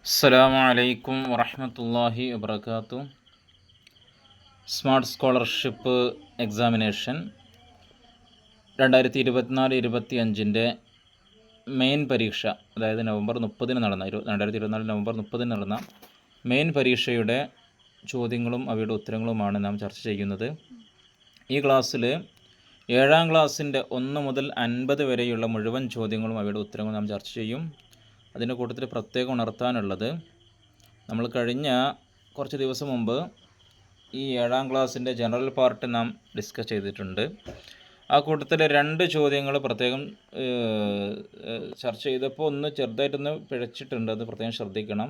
അസ്സലാമു അലൈക്കും വറഹ്മത്തുള്ളാഹി വബറകാതുഹു. സ്മാർട്ട് സ്കോളർഷിപ്പ് എക്സാമിനേഷൻ 2024-25 മെയിൻ പരീക്ഷ, അതായത് നവംബർ 30 നടന്ന 2024 നവംബർ 30 നടന്ന മെയിൻ പരീക്ഷയുടെ ചോദ്യങ്ങളും അവയുടെ ഉത്തരങ്ങളുമാണ് നാം ചർച്ച ചെയ്യുന്നത്. ഈ ക്ലാസ്സിൽ 7ാം ക്ലാസ്സിൻ്റെ 1 മുതൽ 50 വരെയുള്ള മുഴുവൻ ചോദ്യങ്ങളും അവയുടെ ഉത്തരങ്ങളും നാം ചർച്ച ചെയ്യും. അതിൻ്റെ കൂട്ടത്തിൽ പ്രത്യേകം ഉണർത്താനുള്ളത്, നമ്മൾ കഴിഞ്ഞ കുറച്ച് ദിവസം മുമ്പ് ഈ 7ാം ക്ലാസ്സിൻ്റെ ജനറൽ പാർട്ട് നാം ഡിസ്കസ് ചെയ്തിട്ടുണ്ട്. ആ കൂട്ടത്തിൽ 2 ചോദ്യങ്ങൾ പ്രത്യേകം ചർച്ച ചെയ്തപ്പോൾ ഒന്ന് ചെറുതായിട്ടൊന്ന് പിഴച്ചിട്ടുണ്ട്, അത് പ്രത്യേകം ശ്രദ്ധിക്കണം.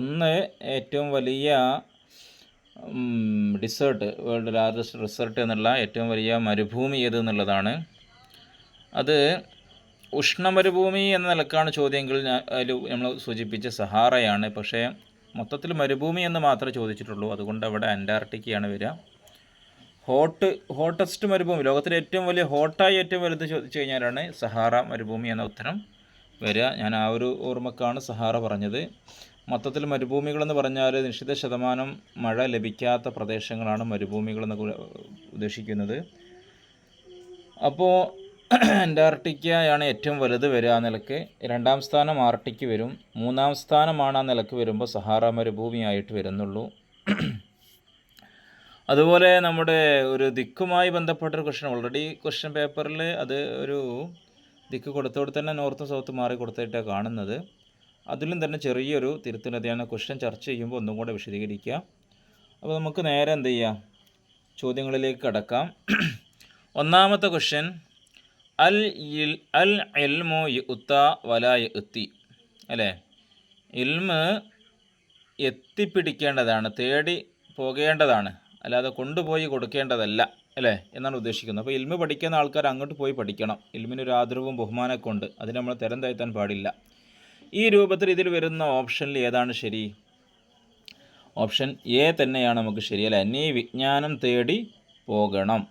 ഒന്ന്, ഏറ്റവും വലിയ ഡിസേർട്ട്, വേൾഡ് ലാർജസ്റ്റ് ഡിസേർട്ട് എന്നുള്ള ഏറ്റവും വലിയ മരുഭൂമി ഏത് എന്നുള്ളതാണ്. അത് ഉഷ്ണമരുഭൂമി എന്ന നിലക്കാണ് ചോദ്യമെങ്കിൽ അതിൽ നമ്മൾ സൂചിപ്പിച്ച സഹാറയാണ്. പക്ഷേ മൊത്തത്തിൽ മരുഭൂമി എന്ന് മാത്രമേ ചോദിച്ചിട്ടുള്ളൂ, അതുകൊണ്ട് അവിടെ അന്റാർട്ടിക്കയാണ് വരിക. ഹോട്ടസ്റ്റ് മരുഭൂമി, ലോകത്തിലെ ഏറ്റവും വലിയ ഹോട്ടായി ഏറ്റവും വലുത് ചോദിച്ചു കഴിഞ്ഞാലാണ് സഹാറ മരുഭൂമി എന്ന ഉത്തരം വരിക. ഞാൻ ആ ഒരു ഓർമ്മക്കാണ് സഹാറ പറഞ്ഞത്. മൊത്തത്തിൽ മരുഭൂമികളെന്ന് പറഞ്ഞാൽ നിശ്ചിത ശതമാനം മഴ ലഭിക്കാത്ത പ്രദേശങ്ങളാണ് മരുഭൂമികളെന്ന് ഉദ്ദേശിക്കുന്നത്. അപ്പോൾ അന്റാർട്ടിക്കയാണ് ഏറ്റവും വലുത് വരിക ആ നിലക്ക്. 2ാം സ്ഥാനം ആർട്ടിക്ക് വരും. 3ാം സ്ഥാനമാണ് ആ നിലക്ക് വരുമ്പോൾ സഹാറ മരുഭൂമിയായിട്ട് വരുന്നുള്ളൂ. അതുപോലെ നമ്മുടെ ഒരു ദിക്കുമായി ബന്ധപ്പെട്ടൊരു ക്വസ്റ്റ്യൻ, ഓൾറെഡി ക്വസ്റ്റ്യൻ പേപ്പറിൽ അത് ഒരു ദിക്ക് കൊടുത്തോടെ തന്നെ നോർത്തും സൗത്തും മാറി കൊടുത്തിട്ടാണ് കാണുന്നത്. അതിലും തന്നെ ചെറിയൊരു തിരുത്തലതയാണ്. ക്വസ്റ്റ്യൻ ചർച്ച ചെയ്യുമ്പോൾ ഒന്നും കൂടെ വിശദീകരിക്കുക. അപ്പോൾ നമുക്ക് നേരെ എന്ത് ചെയ്യാം, ചോദ്യങ്ങളിലേക്ക് കടക്കാം. 1ാമത്തെ ക്വസ്റ്റ്യൻ, അൽ ഇൽമു യുഅ്ത വലാ യഅ്തി, അല്ലേ? ഇൽമ് എത്തിപ്പിടിക്കേണ്ടതാണ്, തേടി പോകേണ്ടതാണ്, അല്ലാതെ കൊണ്ടുപോയി കൊടുക്കേണ്ടതല്ല, അല്ലേ എന്നാണ് ഉദ്ദേശിക്കുന്നത്. അപ്പോൾ ഇൽമ് പഠിക്കുന്ന ആൾക്കാർ അങ്ങോട്ട് പോയി പഠിക്കണം. ഇൽമിനൊരു ആദരവും ബഹുമാനമൊക്കെ ഉണ്ട്, അതിന് നമ്മൾ തരം താഴ്ത്താൻ പാടില്ല. ഈ രൂപത്തിൽ ഇതിൽ വരുന്ന ഓപ്ഷനിൽ ഏതാണ് ശരി? ഓപ്ഷൻ എ തന്നെയാണ് നമുക്ക് ശരി, അല്ലേ? നീ വിജ്ഞാനം തേടി പോകണം.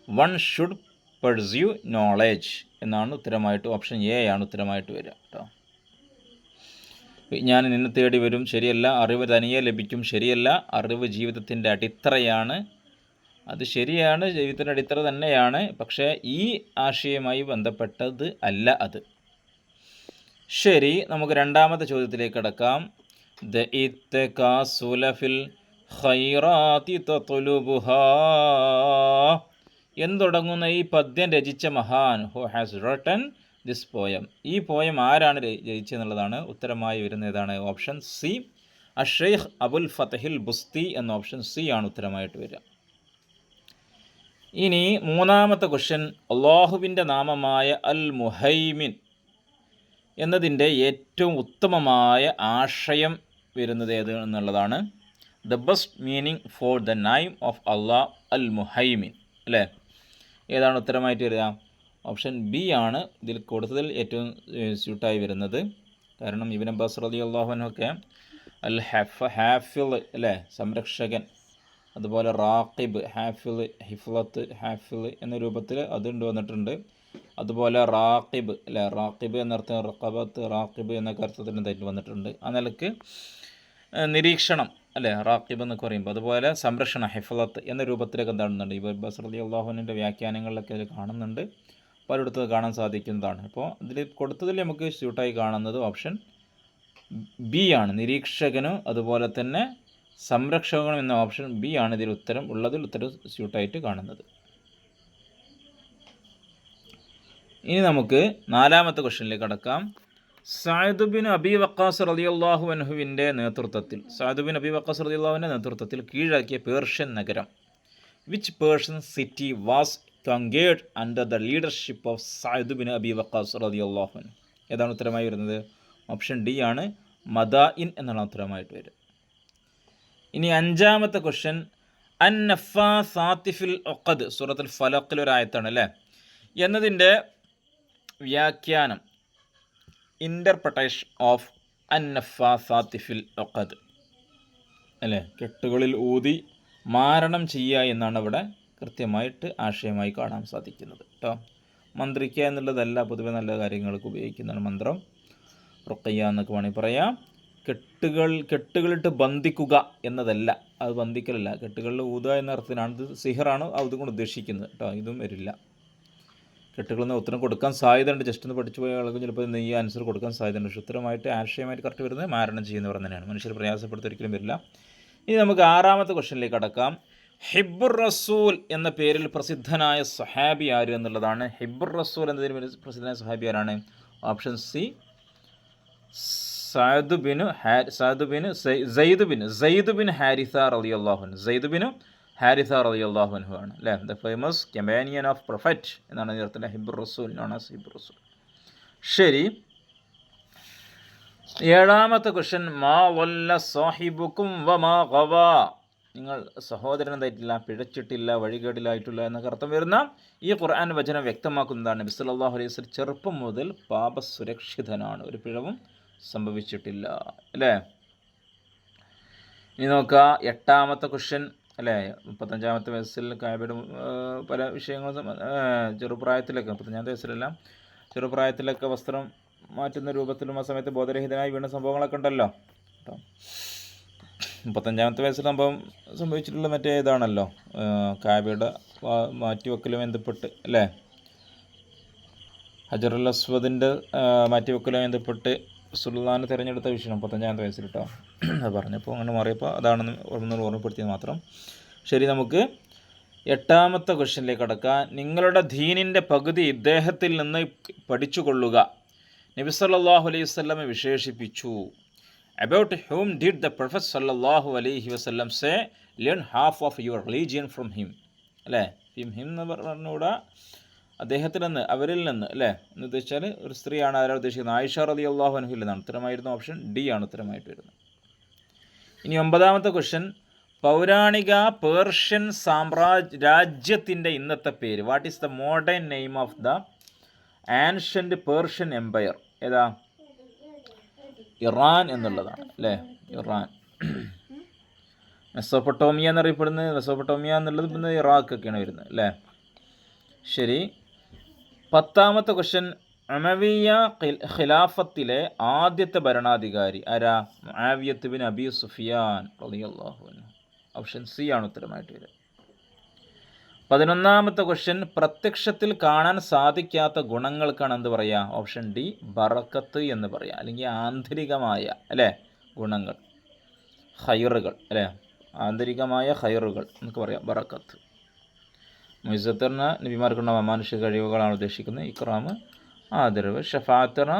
വൺ ഷുഡ് പെർസ്യൂ നോളേജ് എന്നാണ് ഉത്തരമായിട്ട്, ഓപ്ഷൻ എ ആണ് ഉത്തരമായിട്ട് വരിക കേട്ടോ. വിജ്ഞാനം നിന്നെ തേടി വരും, ശരിയല്ല. അറിവ് തനിയെ ലഭിക്കും, ശരിയല്ല. അറിവ് ജീവിതത്തിൻ്റെ അടിത്തറയാണ്, അത് ശരിയാണ്, ജീവിതത്തിൻ്റെ അടിത്തറ തന്നെയാണ്. പക്ഷേ ഈ ആശയവുമായി ബന്ധപ്പെട്ടത് അല്ല അത്. ശരി, നമുക്ക് 2ാമത്തെ ചോദ്യത്തിലേക്ക് കടക്കാം. ഫിൽ ഖൈറാത്തി തത്ലുബുഹാ എന്ന് തുടങ്ങുന്ന ഈ പദ്യം രചിച്ച മഹാൻ, who has written this poem, ഈ പോയം ആരാണ് രചിച്ചെന്നുള്ളതാണ് ഉത്തരമായി വരുന്ന. ഏതാണ്? ഓപ്ഷൻ സി, അഷെയ്ഖ് അബുൽ ഫതഹിൽ ബുസ്തി എന്ന ഓപ്ഷൻ സി ആണ് ഉത്തരമായിട്ട് വരിക. ഇനി 3ാമത്തെ ക്വസ്റ്റ്യൻ, അള്ളാഹുവിൻ്റെ നാമമായ അൽ മുഹൈമിൻ എന്നതിൻ്റെ ഏറ്റവും ഉത്തമമായ ആശയം വരുന്നത് ഏത് എന്നുള്ളതാണ്. The best meaning for the name of Allah al Muhaymin, അല്ലേ? ഏതാണ് ഉത്തരമായിട്ട് വരിക? ഓപ്ഷൻ ബി ആണ് ഇതിൽ കൊടുത്തതിൽ ഏറ്റവും സ്യൂട്ടായി വരുന്നത്. കാരണം ഇബ്നു അബ്ബാസ് റളിയല്ലാഹു അൻഹുവൊക്കെ അൽ ഹാഫിൾ, അല്ലേ, സംരക്ഷകൻ, അതുപോലെ റാഖിബ്, ഹിഫ്ലത്ത്, ഹാഫിൾ എന്ന രൂപത്തിൽ അതുകൊണ്ട് വന്നിട്ടുണ്ട്. അതുപോലെ റാഖിബ്, അല്ലേ, റാഖിബ് എന്നർത്ഥം റഖബത്ത്, റാഖിബ് എന്നൊക്കെ അർത്ഥത്തിന് തെറ്റ് വന്നിട്ടുണ്ട്. ആ നിലക്ക് നിരീക്ഷണം, അല്ലേ, റാഖിബ് എന്നൊക്കെ പറയുമ്പോൾ. അതുപോലെ സംരക്ഷണം, ഹിഫ്ലത്ത് എന്ന രൂപത്തിലൊക്കെ എന്താണെന്നുണ്ട് ഇബ്നു അബ്ബാസ് റളിയല്ലാഹു അൻഹുവിൻ്റെ വ്യാഖ്യാനങ്ങളിലൊക്കെ അത് കാണുന്നുണ്ട്, പലയിടത്തും കാണാൻ സാധിക്കുന്നതാണ്. അപ്പോൾ ഇതിൽ കൊടുത്തതിൽ നമുക്ക് സ്യൂട്ടായി കാണുന്നത് ഓപ്ഷൻ ബി ആണ്, നിരീക്ഷകനും അതുപോലെ തന്നെ സംരക്ഷകനും എന്ന ഓപ്ഷൻ ബി ആണ് ഇതിൽ ഉത്തരം സ്യൂട്ടായിട്ട് കാണുന്നത്. ഇനി നമുക്ക് 4ാമത്തെ ക്വസ്റ്റ്യനിലേക്ക് കടക്കാം. സഅദ് ബിൻ അബി വഖാസ് റളിയല്ലാഹു അൻഹുവിൻ്റെ നേതൃത്വത്തിൽ, സഅദ് ബിൻ അബി വഖാസ് റളിയല്ലാഹുവിൻ്റെ നേതൃത്വത്തിൽ കീഴടക്കിയ പേർഷ്യൻ നഗരം, which Persian city was conquered under the leadership of Saad bin Abi Waqqas റളിയല്ലാഹു അൻഹു? ഏതാണ് ഉത്തരമായി വരുന്നത്? ഓപ്ഷൻ ഡി ആണ്, മദായിൻ എന്നാണ് ഉത്തരമായിട്ട് വരിക. ഇനി 5ാമത്തെ ക്വസ്റ്റ്യൻ, അൻ നഫാസാത്തി ഫിൽ ഉഖദ്, സൂറത്തുൽ ഫലഖിൽ ഒരു ആയത്താണ്, അല്ലേ, എന്നതിൻ്റെ വ്യാഖ്യാനം, ഇൻ്റർപ്രട്ടേഷൻ ഓഫ് അൻ നഫാസാത്തി ഫിൽ ഉഖദ്, അല്ലേ, കെട്ടുകളിൽ ഊതി മാരണം ചെയ്യുക എന്നാണ് ഇവിടെ കൃത്യമായിട്ട് ആശയമായി കാണാൻ സാധിക്കുന്നത് കേട്ടോ. മന്ത്രിക്കുക എന്നുള്ളതല്ല, പൊതുവെ നല്ല കാര്യങ്ങൾക്ക് ഉപയോഗിക്കുന്നതാണ് മന്ത്രം. റുഖയ്യ എന്നൊക്കെ വേണമെങ്കിൽ പറയാം. കെട്ടുകളിട്ട് ബന്ധിക്കുക എന്നതല്ല, അത് ബന്ധിക്കലല്ല. കെട്ടുകളിൽ ഊതുക എന്ന അർത്ഥത്തിനാണ്. ഇത് സിഹറാണ് അതുകൊണ്ട് ഉദ്ദേശിക്കുന്നത് കേട്ടോ. ഇതും വരില്ല. കെട്ടുകളിൽ നിന്ന് ഉത്തരം കൊടുക്കാൻ സാധ്യതയുണ്ട്. ജസ്റ്റ് ഒന്ന് പഠിച്ചു പോയ ആൾക്ക് ചിലപ്പോൾ ഈ ആൻസർ കൊടുക്കാൻ സാധ്യതയുണ്ട്. പക്ഷേ ഉത്തരമായിട്ട് ആശയമായിട്ട് കറക്റ്റ് വരുന്നത് മാരണം ചെയ്യുന്നവർ തന്നെയാണ്. മനുഷ്യർ പ്രയാസപ്പെടുത്ത ഒരിക്കലും വരില്ല. ഇനി നമുക്ക് 6ാമത്തെ ക്വസ്റ്റ്യനിലേക്ക് കടക്കാം. ഹിബ്ബുർ റസൂൽ എന്ന പേരിൽ പ്രസിദ്ധനായ സഹാബി ആര് എന്നുള്ളതാണ്. ഹിബ്ബുർ റസൂൽ എന്നതിന് പ്രസിദ്ധനായ സഹാബി ആരാണ്? ഓപ്ഷൻ സി സഅദ് ബിൻ ഹാരിസ റളിയല്ലാഹു അൻഹു. സെയ്ദ് ബിൻ ഹാരിസ റളിയല്ലാഹു അൻഹു ആണ് അല്ലേ. The famous companion of prophet എന്നാണ് ഇതിനർത്ഥം. ഹിബ്ബുർ റസൂൽ നോൺ ആസ് ഹിബ്ബുർ റസൂൽ. ശരി, 7ാമത്തെ ക്വസ്റ്റ്യൻ. മാ വല്ല സാഹിബുക്കും വമാ ഗവാ. നിങ്ങൾ സഹോദരൻ എന്തായിട്ടില്ല, പിഴച്ചിട്ടില്ല, വഴികേടിലായിട്ടില്ല എന്നൊക്കെ അർത്ഥം വരുന്ന ഈ ഖുർആൻ വചനം വ്യക്തമാക്കുന്നതാണ് നബി സല്ലല്ലാഹു അലൈഹി വസല്ലം ചെറുപ്പം മുതൽ പാപസുരക്ഷിതനാണ്, ഒരു പിഴവും സംഭവിച്ചിട്ടില്ല അല്ലേ. ഇനി നോക്കുക 8ാമത്തെ ക്വസ്റ്റ്യൻ അല്ലേ. 35ാമത്തെ വയസ്സിൽ കാബയുടെ പല വിഷയങ്ങളും ചെറുപ്രായത്തിലൊക്കെ 35ാമത്തെ വയസ്സിലെല്ലാം ചെറുപ്രായത്തിലൊക്കെ വസ്ത്രം മാറ്റുന്ന രൂപത്തിലും ആ സമയത്ത് ബോധരഹിതനായി വീണ സംഭവങ്ങളൊക്കെ ഉണ്ടല്ലോ കേട്ടോ. 35ാമത്തെ വയസ്സിൽ സംഭവിച്ചിട്ടുള്ള മറ്റേ ഇതാണല്ലോ കാബയുടെ മാറ്റിവെക്കലും ബന്ധപ്പെട്ട് അല്ലേ. ഹജറുൽ അസ്വദിൻ്റെ മാറ്റിവെക്കലും ബന്ധപ്പെട്ട് റസൂലുള്ളാഹിനെ തിരഞ്ഞെടുത്ത വിഷയം 35ാമത്തെ വയസ്സിൽ കേട്ടോ. അത് പറഞ്ഞപ്പോൾ അങ്ങനെ മാറിയപ്പോൾ അതാണെന്ന് ഓർമ്മപ്പെടുത്തിയത് മാത്രം. ശരി, നമുക്ക് 8ാമത്തെ ക്വസ്റ്റ്യനിലേക്ക് കടക്കാം. നിങ്ങളുടെ ദീനിൻ്റെ പകുതി ഇദ്ദേഹത്തിൽ നിന്ന് പഠിച്ചുകൊള്ളുക. നബി സല്ലല്ലാഹു അലൈഹി വസല്ലം വിശേഷിപ്പിച്ചു. About whom did the Prophet sallallahu alaihi wasallam say, learn half of your religion from him? അല്ലേ. him എന്ന് പറഞ്ഞുകൂടാ, അദ്ദേഹത്തിൽ നിന്ന്, അവരിൽ നിന്ന് അല്ലേ എന്ന് ഉദ്ദേശിച്ചാൽ ഒരു സ്ത്രീയാണ് ആരാ ഉദ്ദേശിക്കുന്നത്. ആയിഷ റളിയല്ലാഹു അൻഹയിൽ നിന്നാണ്. ഉത്തരമായിരുന്നു ഓപ്ഷൻ ഡി ആണ് ഉത്തരമായിട്ട് വരുന്നത്. ഇനി 9ാമത്തെ ക്വസ്റ്റ്യൻ. പൗരാണിക പേർഷ്യൻ രാജ്യത്തിൻ്റെ ഇന്നത്തെ പേര്. What is the modern name of the ancient Persian empire? ഏതാ? ഇറാൻ എന്നുള്ളതാണ് അല്ലേ. ഇറാൻ. മെസോപ്പൊട്ടോമിയ എന്നറിയപ്പെടുന്നത്, മെസോപ്പൊട്ടോമിയ എന്നുള്ളത് പിന്നെ ഇറാഖൊക്കെയാണ് വരുന്നത് അല്ലേ. ശരി, 10ാമത്തെ ക്വസ്റ്റ്യൻ. ഉമവിയ്യ ഖിലാഫത്തിലെ ആദ്യത്തെ ഭരണാധികാരി ആരാ? മുആവിയത്ത് ബിൻ അബി സുഫിയാൻ റളിയല്ലാഹു അൻഹു. ഓപ്ഷൻ സി ആണ് ഉത്തരമായിട്ട് വരിക. 11ാമത്തെ ക്വസ്റ്റ്യൻ. പ്രത്യക്ഷത്തിൽ കാണാൻ സാധിക്കാത്ത ഗുണങ്ങൾക്കാണ് എന്ത് പറയുക? ഓപ്ഷൻ ഡി ബറക്കത്ത് എന്ന് പറയുക, അല്ലെങ്കിൽ ആന്തരികമായ അല്ലേ ഗുണങ്ങൾ, ഖൈറുകൾ അല്ലേ, ആന്തരികമായ ഖൈറുകൾ എന്നൊക്കെ പറയാം ബറക്കത്ത്. മുഇസ്സത്തിന നബിമാർക്കുള്ള അമാനുഷിക കഴിവുകളാണ് ഉദ്ദേശിക്കുന്നത്. ഇക്റാം ആദരവ്, ഷഫാഅത്തിന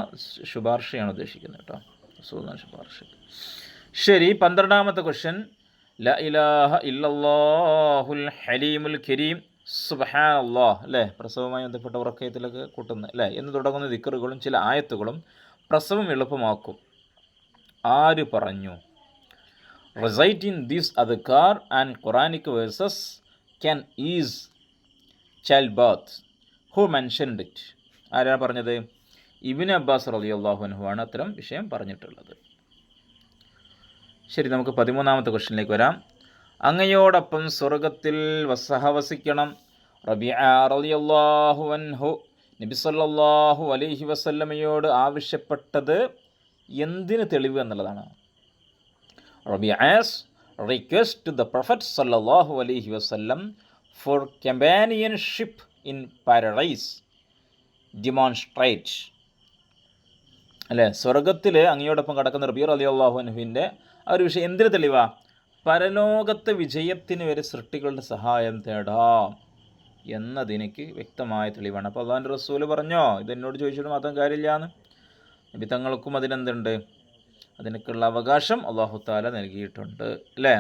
ശുപാർശയാണ് ഉദ്ദേശിക്കുന്നത് കേട്ടോ, റസൂലുള്ളാഹിന്റെ ശുപാർശ. ശരി, 12ാമത്തെ ക്വസ്റ്റ്യൻ. ല ഇലാഹ ഇല്ലല്ലാഹുൽ ഹലീമുൽ കരീം സുബ്ഹാനല്ലാഹ് അല്ലേ. പ്രസവവുമായി ബന്ധപ്പെട്ട ഉറക്കയത്തിലൊക്കെ കൂട്ടുന്നത് അല്ലേ എന്ന് തുടങ്ങുന്ന ദിക്റുകളും ചില ആയത്തുകളും പ്രസവം എളുപ്പമാക്കും. ആര് പറഞ്ഞു? Reciting these adhkar and Quranic verses can ease child birth. Who mentioned it? ആരാണ് പറഞ്ഞത്? ഇബ്നു അബ്ബാസ് റളിയല്ലാഹു അൻഹു ആണ് അത്തരം വിഷയം പറഞ്ഞിട്ടുള്ളത്. ശരി, നമുക്ക് 13ാമത്തെ ക്വസ്റ്റ്യനിലേക്ക് വരാം. അങ്ങയോടൊപ്പം സ്വർഗത്തിൽ സഹവസിക്കണം റബീഅ റളിയല്ലാഹു അൻഹു നബി സല്ലല്ലാഹു അലൈഹി വസല്ലമയോട് ആവശ്യപ്പെട്ടത് എന്തിന് തെളിവ് എന്നുള്ളതാണ്. Rabia's request to the prophet സല്ലല്ലാഹു അലൈഹി വസല്ലം for companionship in paradise demonstrate അല്ലേ. സ്വർഗത്തിൽ അങ്ങയോടൊപ്പം കടക്കുന്ന റബീഅ റളിയല്ലാഹു അൻഹുവിൻ്റെ ആ ഒരു വിഷയം എന്തിന് തെളിവാ? പരലോകത്തെ വിജയത്തിന് വരെ സൃഷ്ടികളുടെ സഹായം തേടാം എന്നതിനേക്ക് വ്യക്തമായ തെളിവാണ്. അപ്പോൾ അല്ലാഹുവിൻ്റെ റസൂല് പറഞ്ഞോ ഇതെന്നോട് ചോദിച്ചിട്ട് മാത്രം കാര്യമില്ലാന്ന്. നബി തങ്ങൾക്കും അതിനെന്തുണ്ട്? അതിനൊക്കെയുള്ള അവകാശം അല്ലാഹു തആല നൽകിയിട്ടുണ്ട് അല്ലേ.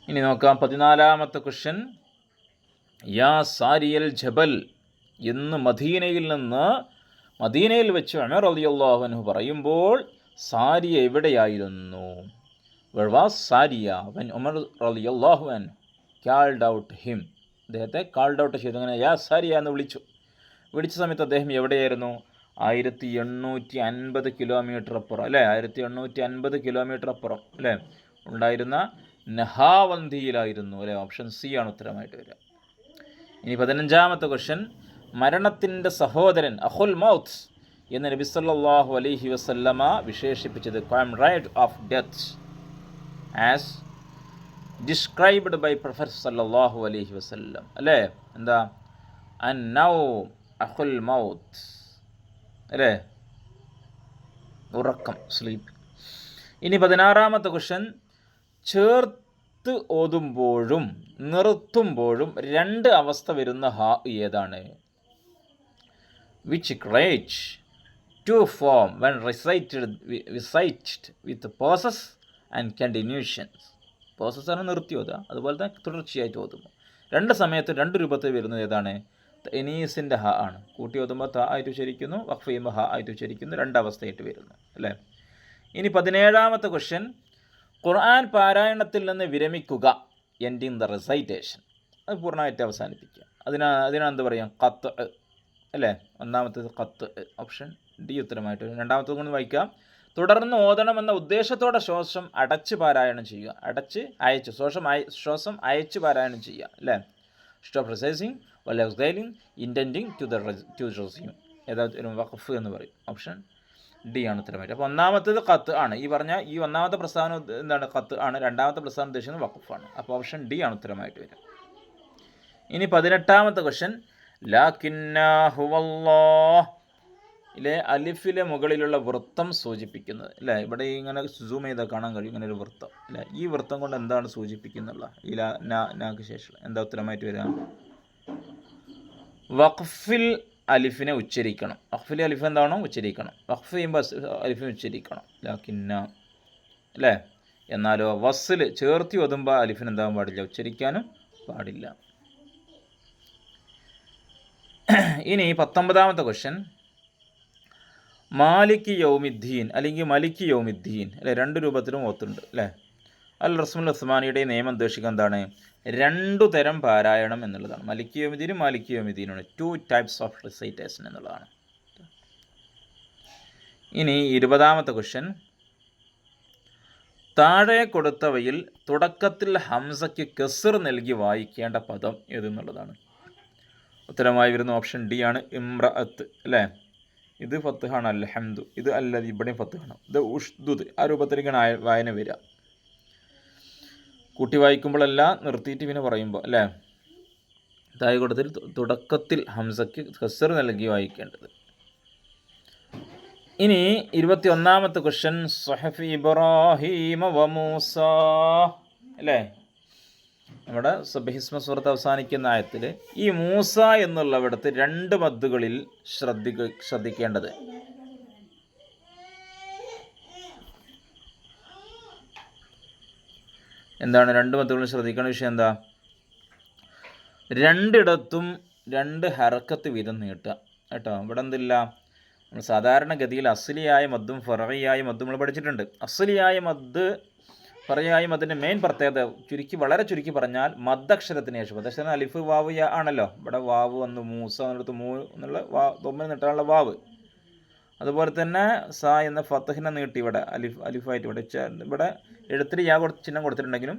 ഇനി നോക്കാം 14ാമത്തെ ക്വസ്റ്റ്യൻ. യാ സാരിയൽ ജബൽ എന്ന് മദീനയിൽ വെച്ച് ഉമർ റളിയല്ലാഹു അൻഹു പറയുമ്പോൾ സാരിയ എവിടെയായിരുന്നു? Where was Sariya when Umar റളിയല്ലാഹു അൻഹു called out him? അദ്ദേഹത്തെ കാൾഡ് ഔട്ട് ചെയ്തു. അങ്ങനെ യാ സാരിയ എന്ന് വിളിച്ച സമയത്ത് അദ്ദേഹം എവിടെയായിരുന്നു? 1850 കിലോമീറ്റർ അപ്പുറം അല്ലേ, 1850 കിലോമീറ്റർ അപ്പുറം അല്ലേ ഉണ്ടായിരുന്ന നഹാവന്തിയിലായിരുന്നു അല്ലേ. ഓപ്ഷൻ സി ആണ് ഉത്തരമായിട്ട് വരിക. ഇനി 15ാമത്തെ ക്വസ്റ്റ്യൻ. മരണത്തിൻ്റെ സഹോദരൻ അഖുൽ മൗത്ത് എന്ന് നബി സല്ലല്ലാഹു അലൈഹി വസല്ലമ വിശേഷിപ്പിച്ചത് comrade of death as described by professor സല്ലല്ലാഹു അലൈഹി വസല്ലം. അല്ലേ? എന്താ? അന്നൗം അഖുൽ മൗത്ത്. അല്ലേ? ഉറക്കം, സ്ലീപ്പ്. ഇനി 16ാമത്തെ ക്വസ്റ്റ്യൻ, ചേർത്ത് ഓതുമ്പോഴും നിർത്തുമ്പോഴും രണ്ട് അവസ്ഥ വരുന്ന ഹാ ഏതാണ്? Which create two form when recited with pauses and continuations. Pauses ആണ് നിർത്തി ഓതുക, അതുപോലെ തന്നെ തുടർച്ചയായിട്ട് ഓതുമ്പോൾ. രണ്ട് സമയത്ത് രണ്ട് രൂപത്തിൽ വരുന്നത് ഏതാണ്? എനീസിൻ്റെ ഹ ആണ്. കൂട്ടി ഓതുമ്പോൾ ത ആയിട്ട് ഉച്ചരിക്കുന്നു, വഖഫ് ചെയ്യുമ്പോൾ ഹ ആയിട്ട് ഉച്ചരിക്കുന്നു. രണ്ടവസ്ഥയായിട്ട് വരുന്നു. അല്ലേ? ഇനി 17ാമത്തെ ക്വസ്റ്റ്യൻ, ഖുർആൻ പാരായണത്തിൽ നിന്ന് വിരമിക്കുക, എൻഡിങ് ദ റെസൈറ്റേഷൻ, അത് പൂർണ്ണമായിട്ട് അവസാനിപ്പിക്കുക. അതിനെന്ത് പറയാം? ഖത്ത്. അല്ലേ? ഒന്നാമത്തേത് ഖത്ത്, ഓപ്ഷൻ ഡി ഉത്തരമായിട്ട് വരും. രണ്ടാമത്തേത് കൊണ്ട് വായിക്കാം. തുടർന്ന് ഓതണമെന്ന ഉദ്ദേശത്തോടെ ശ്വാസം അടച്ച് പാരായണം ചെയ്യുക. അടച്ച് അയച്ച് ശ്വാസം അയച്ച് പാരായണം ചെയ്യുക. അല്ലേ? സ്റ്റോപ്പ് റിസൈസിങ് വല്ല എക്സൈലിങ് ഇൻറ്റൻഡിങ് ടു റെസ്യൂം. ഏതാ വഖഫ് എന്ന് പറയും. ഓപ്ഷൻ ഡി ആണ് ഉത്തരമായിട്ട്. അപ്പോൾ ഒന്നാമത്തേത് ഖത്ത് ആണ്. ഈ ഒന്നാമത്തെ പ്രസ്താവന എന്താണ്? ഖത്ത് ആണ്. രണ്ടാമത്തെ പ്രസ്താവന ഉദ്ദേശിക്കുന്നത് വഖഫാണ്. അപ്പോൾ ഓപ്ഷൻ ഡി ആണ് ഉത്തരമായിട്ട് വരിക. ഇനി 18ാമത്തെ ക്വസ്റ്റ്യൻ, ലാകിന്നാ ഹുവല്ലാഹ് ഇലെ അലിഫിലെ മുകളിലുള്ള വൃത്തം സൂചിപ്പിക്കുന്നത്. അല്ലേ? ഇവിടെ ഇങ്ങനെ സൂം ചെയ്താൽ കാണാൻ കഴിയും ഇങ്ങനെ ഒരു വൃത്തം. അല്ലേ? ഈ വൃത്തം കൊണ്ട് എന്താണ് സൂചിപ്പിക്കുന്നുള്ള ഈ നാക്ക് ശേഷം എന്താ ഉത്തരമായിട്ട് വരിക? വഖഫിൽ അലിഫിനെ ഉച്ചരിക്കണം. വഖഫിലെ അലിഫ് എന്താണോ ഉച്ചരിക്കണം. വഖഫ് ചെയ്യുമ്പോൾ അലിഫിനെ ഉച്ചരിക്കണം. ലാകിന്ന. അല്ലേ? എന്നാലോ വസ്സിൽ ചേർത്തി ഓതുമ്പോൾ അലിഫിന് എന്താകാൻ പാടില്ല? ഉച്ചരിക്കാനും പാടില്ല. ഇനി 19ാമത്തെ ക്വസ്റ്റ്യൻ, മാലിക് യൗമിദ്ദീൻ അല്ലെങ്കിൽ മലിക് യൗമിദ്ദീൻ. അല്ലേ? രണ്ട് രൂപത്തിലും ഓത്തുണ്ട്. അല്ലേ? അൽ റസ്മുൽ ഉസ്മാനിയുടെ നിയമം ഉദ്ദേശിക്കുക എന്താണ്? രണ്ടു തരം പാരായണം എന്നുള്ളതാണ്. മലിക് യൗമിദ്ദീനും മാലിക് യൗമിദ്ദീനാണ്. 2 ടൈപ്സ് ഓഫ് റിസൈറ്റേഷൻ എന്നുള്ളതാണ്. ഇനി 20ാമത്തെ ക്വസ്റ്റ്യൻ, താഴെ കൊടുത്തവയിൽ തുടക്കത്തിൽ ഹംസയ്ക്ക് കസ്ർ നൽകി വായിക്കേണ്ട പദം ഏതെന്നുള്ളതാണ്. ഉത്തരമായി വരുന്ന ഓപ്ഷൻ ഡി ആണ്, ഇമ്രഅത്ത്. അല്ലേ? ഇത് ഫത്ത്ഹാണ്, അൽഹംദു. ഇത് അല്ലദി, ഇവിടെയും ഫത്ത്ഹാണ്. ഇത് ഉഷ്ദുദ്. ആ രൂപത്തിലേക്കാണ് വായന വരിക. കൂട്ടി വായിക്കുമ്പോഴല്ല, നിർത്തിയിട്ട് പിന്നെ പറയുമ്പോൾ. അല്ലേ? താഴെ കൊടുത്തിൽ തുടക്കത്തിൽ ഹംസയ്ക്ക് കസ്ർ നൽകി വായിക്കേണ്ടത്. ഇനി 21ാമത്തെ ക്വസ്റ്റ്യൻ, സുഹഫി ഇബ്രാഹീമ വ മൂസ. അല്ലേ? നമ്മുടെ സബ്ഹിസ്മ സൂറത്ത് അവസാനിക്കുന്ന ആയത്തിൽ ഈ മൂസ എന്നുള്ളവിടത്ത് രണ്ട് മദ്ദുകളിൽ ശ്രദ്ധിക്കേണ്ടത്. എന്താണ് രണ്ട് മദ്ദുകളിൽ ശ്രദ്ധിക്കേണ്ട വിഷയം? എന്താ? രണ്ടിടത്തും രണ്ട് ഹറക്കത്ത് വീതം നീട്ടുക. കേട്ടോ? ഇവിടെ എന്തില്ല? നമ്മൾ സാധാരണഗതിയിൽ അസ്ലിയായ മദ്ദും ഫറഇയായ മദ്ദും നമ്മൾ പഠിച്ചിട്ടുണ്ട്. അസ്ലിയായ മദ്, ഫറഇയായ മദ്ദിൻ്റെ മെയിൻ പ്രത്യേകത വളരെ ചുരുക്കി പറഞ്ഞാൽ മദ്ദക്ഷരത്തിന് ശേഷം, മദ്ദക്ഷരം അലിഫ് വാവ് യ ആണല്ലോ. ഇവിടെ വാവ് വന്നു, മൂസ എന്നുള്ളത് മൂ എന്നുള്ള തൊമ്മിന് നീട്ടാനുള്ള വാവ്. അതുപോലെ തന്നെ സ എന്ന ഫത്തഹിനെ നീട്ടി ഇവിടെ അലിഫായിട്ട് ഇവിടെ എഴുത്തിൽ യാ ചിഹ്നം കൊടുത്തിട്ടുണ്ടെങ്കിലും